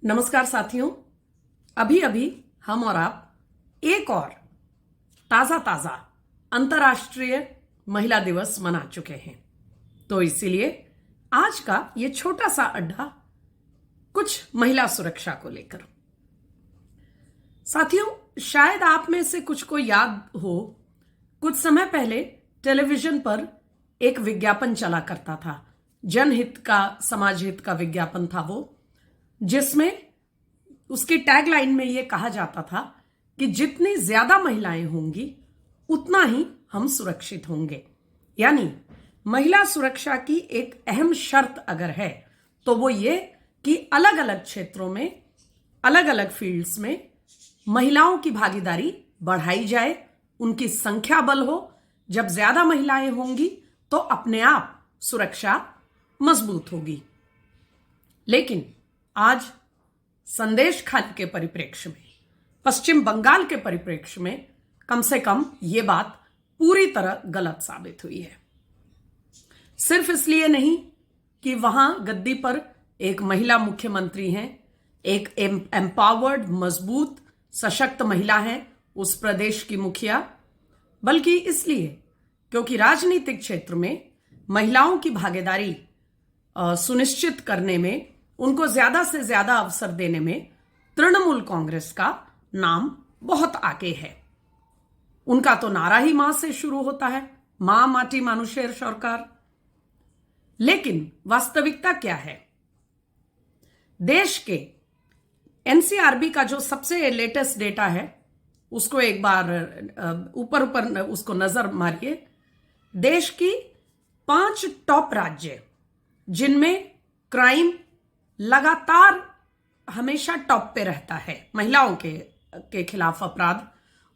नमस्कार साथियों, अभी अभी हम और आप एक और ताजा अंतर्राष्ट्रीय महिला दिवस मना चुके हैं। तो इसीलिए आज का ये छोटा सा अड्डा कुछ महिला सुरक्षा को लेकर। साथियों, शायद आप में से कुछ को याद हो, कुछ समय पहले टेलीविजन पर एक विज्ञापन चला करता था। जनहित का, समाज हित का विज्ञापन था वो, जिसमें उसकी टैगलाइन में यह कहा जाता था कि जितनी ज्यादा महिलाएं होंगी उतना ही हम सुरक्षित होंगे। यानी महिला सुरक्षा की एक अहम शर्त अगर है तो वो ये कि अलग अलग क्षेत्रों में, अलग अलग फील्ड्स में महिलाओं की भागीदारी बढ़ाई जाए, उनकी संख्या बल हो। जब ज्यादा महिलाएं होंगी तो अपने आप सुरक्षा मजबूत होगी। लेकिन आज संदेश खाली के परिप्रेक्ष्य में, पश्चिम बंगाल के परिप्रेक्ष्य में कम से कम ये बात पूरी तरह गलत साबित हुई है। सिर्फ इसलिए नहीं कि वहां गद्दी पर एक महिला मुख्यमंत्री हैं, एक एम्पावर्ड, मजबूत, सशक्त महिला हैं उस प्रदेश की मुखिया, बल्कि इसलिए क्योंकि राजनीतिक क्षेत्र में महिलाओं की भागीदारी सुनिश्चित करने में, उनको ज्यादा से ज्यादा अवसर देने में तृणमूल कांग्रेस का नाम बहुत आगे है। उनका तो नारा ही मां से शुरू होता है, मां माटी मानुषेर सरकार। लेकिन वास्तविकता क्या है? देश के एनसीआरबी का जो सबसे लेटेस्ट डेटा है उसको एक बार ऊपर उसको नजर मारिए। देश की 5 टॉप राज्य जिनमें क्राइम लगातार हमेशा टॉप पे रहता है, महिलाओं के खिलाफ अपराध,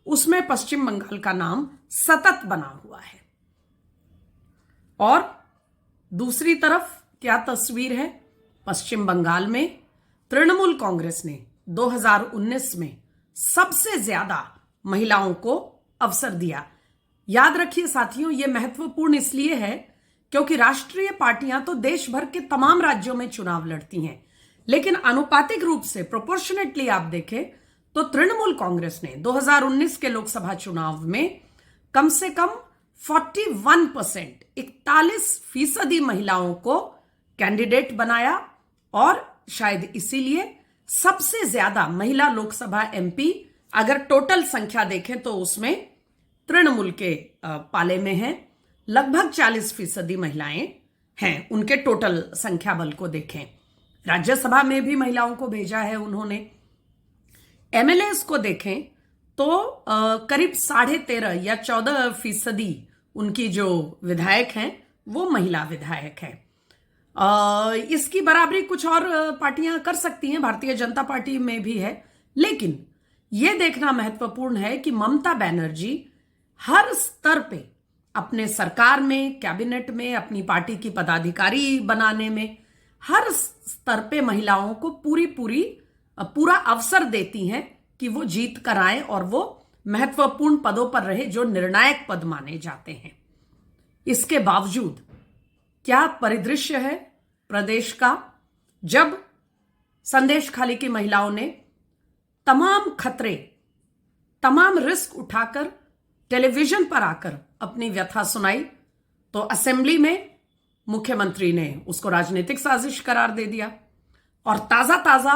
उसमें पश्चिम बंगाल का नाम सतत बना हुआ है। और दूसरी तरफ क्या तस्वीर है? पश्चिम बंगाल में तृणमूल कांग्रेस ने 2019 में सबसे ज्यादा महिलाओं को अवसर दिया। याद रखिए साथियों, यह महत्वपूर्ण इसलिए है क्योंकि राष्ट्रीय पार्टियां तो देश भर के तमाम राज्यों में चुनाव लड़ती हैं, लेकिन अनुपातिक रूप से, प्रोपोर्शनेटली आप देखें तो तृणमूल कांग्रेस ने 2019 के लोकसभा चुनाव में कम से कम 41%, 41% महिलाओं को कैंडिडेट बनाया। और शायद इसीलिए सबसे ज्यादा महिला लोकसभा एमपी, अगर टोटल संख्या देखें तो उसमें तृणमूल के पाले में है। लगभग 40% महिलाएं हैं, उनके टोटल संख्या बल को देखें। राज्यसभा में भी महिलाओं को भेजा है उन्होंने। एमएलएस को देखें तो करीब 13.5 या 14% उनकी जो विधायक हैं वो महिला विधायक हैं। इसकी बराबरी कुछ और पार्टियां कर सकती हैं, भारतीय जनता पार्टी में भी है। लेकिन यह देखना महत्वपूर्ण है कि ममता बनर्जी हर स्तर पे, अपने सरकार में, कैबिनेट में, अपनी पार्टी की पदाधिकारी बनाने में, हर स्तर पे महिलाओं को पूरा अवसर देती हैं कि वो जीत कर आए और वो महत्वपूर्ण पदों पर रहे जो निर्णायक पद माने जाते हैं। इसके बावजूद क्या परिदृश्य है प्रदेश का, जब संदेश खाली की महिलाओं ने तमाम खतरे, तमाम रिस्क उठाकर टेलीविजन पर आकर अपनी व्यथा सुनाई, तो असेंबली में मुख्यमंत्री ने उसको राजनीतिक साजिश करार दे दिया। और ताजा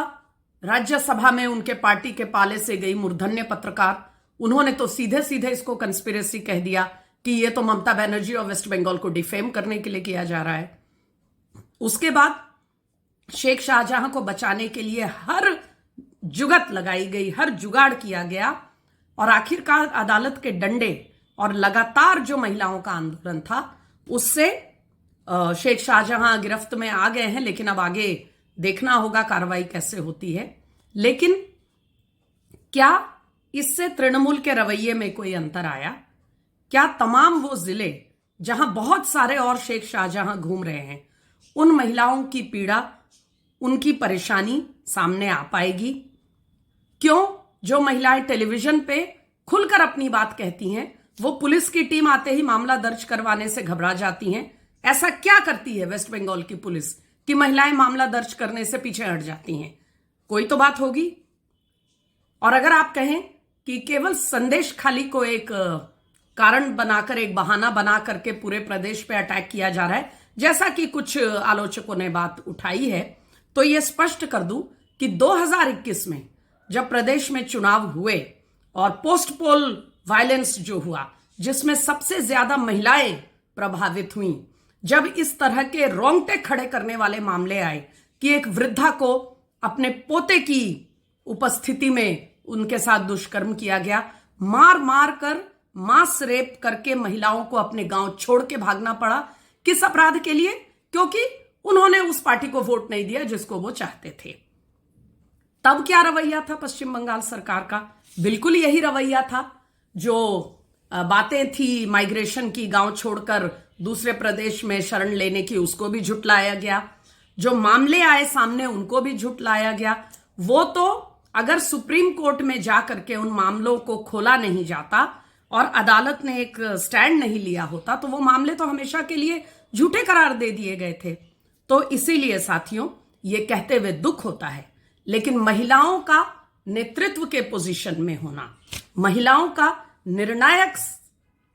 राज्यसभा में उनके पार्टी के पाले से गई मूर्धन्य पत्रकार, उन्होंने तो सीधे सीधे इसको कंस्पिरेसी कह दिया कि ये तो ममता बनर्जी और वेस्ट बंगाल को डिफेम करने के लिए किया जा रहा है। उसके बाद शेख शाहजहां को बचाने के लिए हर जुगत लगाई गई, हर जुगाड़ किया गया, और आखिरकार अदालत के डंडे और लगातार जो महिलाओं का आंदोलन था उससे शेख शाहजहां गिरफ्त में आ गए हैं। लेकिन अब आगे देखना होगा कार्रवाई कैसे होती है। लेकिन क्या इससे तृणमूल के रवैये में कोई अंतर आया? क्या तमाम वो जिले जहां बहुत सारे और शेख शाहजहां घूम रहे हैं, उन महिलाओं की पीड़ा, उनकी परेशानी सामने आ पाएगी? क्यों जो महिलाएं टेलीविजन पे खुलकर अपनी बात कहती हैं, वो पुलिस की टीम आते ही मामला दर्ज करवाने से घबरा जाती हैं? ऐसा क्या करती है वेस्ट बंगाल की पुलिस कि महिलाएं मामला दर्ज करने से पीछे हट जाती हैं? कोई तो बात होगी। और अगर आप कहें कि केवल संदेश खाली को एक कारण बनाकर, एक बहाना बना करके पूरे प्रदेश पे अटैक किया जा रहा है, जैसा कि कुछ आलोचकों ने बात उठाई है, तो यह स्पष्ट कर दूं कि 2021 में जब प्रदेश में चुनाव हुए और पोस्ट पोल वायलेंस जो हुआ, जिसमें सबसे ज्यादा महिलाएं प्रभावित हुई, जब इस तरह के रोंगटे खड़े करने वाले मामले आए कि एक वृद्धा को अपने पोते की उपस्थिति में उनके साथ दुष्कर्म किया गया, मार मार कर, मास रेप करके महिलाओं को अपने गांव छोड़ के भागना पड़ा, किस अपराध के लिए? क्योंकि उन्होंने उस पार्टी को वोट नहीं दिया जिसको वो चाहते थे। तब क्या रवैया था पश्चिम बंगाल सरकार का? बिल्कुल यही रवैया था। जो बातें थी माइग्रेशन की, गांव छोड़कर दूसरे प्रदेश में शरण लेने की, उसको भी झुटलाया गया। जो मामले आए सामने उनको भी झुटलाया गया। वो तो अगर सुप्रीम कोर्ट में जाकर के उन मामलों को खोला नहीं जाता और अदालत ने एक स्टैंड नहीं लिया होता, तो वो मामले तो हमेशा के लिए झूठे करार दे दिए गए थे। तो इसीलिए साथियों, ये कहते हुए दुख होता है, लेकिन महिलाओं का नेतृत्व के पोजीशन में होना, महिलाओं का निर्णायक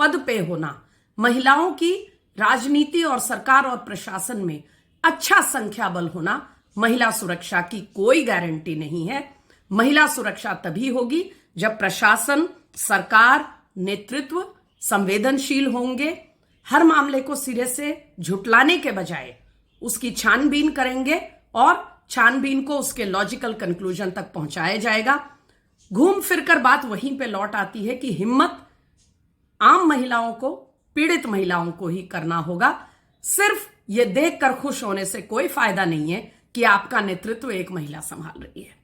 पद पे होना, महिलाओं की राजनीति और सरकार और प्रशासन में अच्छा संख्या बल होना, महिला सुरक्षा की कोई गारंटी नहीं है। महिला सुरक्षा तभी होगी जब प्रशासन, सरकार, नेतृत्व संवेदनशील होंगे, हर मामले को सिरे से झुटलाने के बजाय उसकी छानबीन करेंगे और छानबीन को उसके लॉजिकल कंक्लूजन तक पहुंचाया जाएगा। घूम फिरकर बात वहीं पे लौट आती है कि हिम्मत आम महिलाओं को, पीड़ित महिलाओं को ही करना होगा। सिर्फ ये देखकर खुश होने से कोई फायदा नहीं है कि आपका नेतृत्व एक महिला संभाल रही है।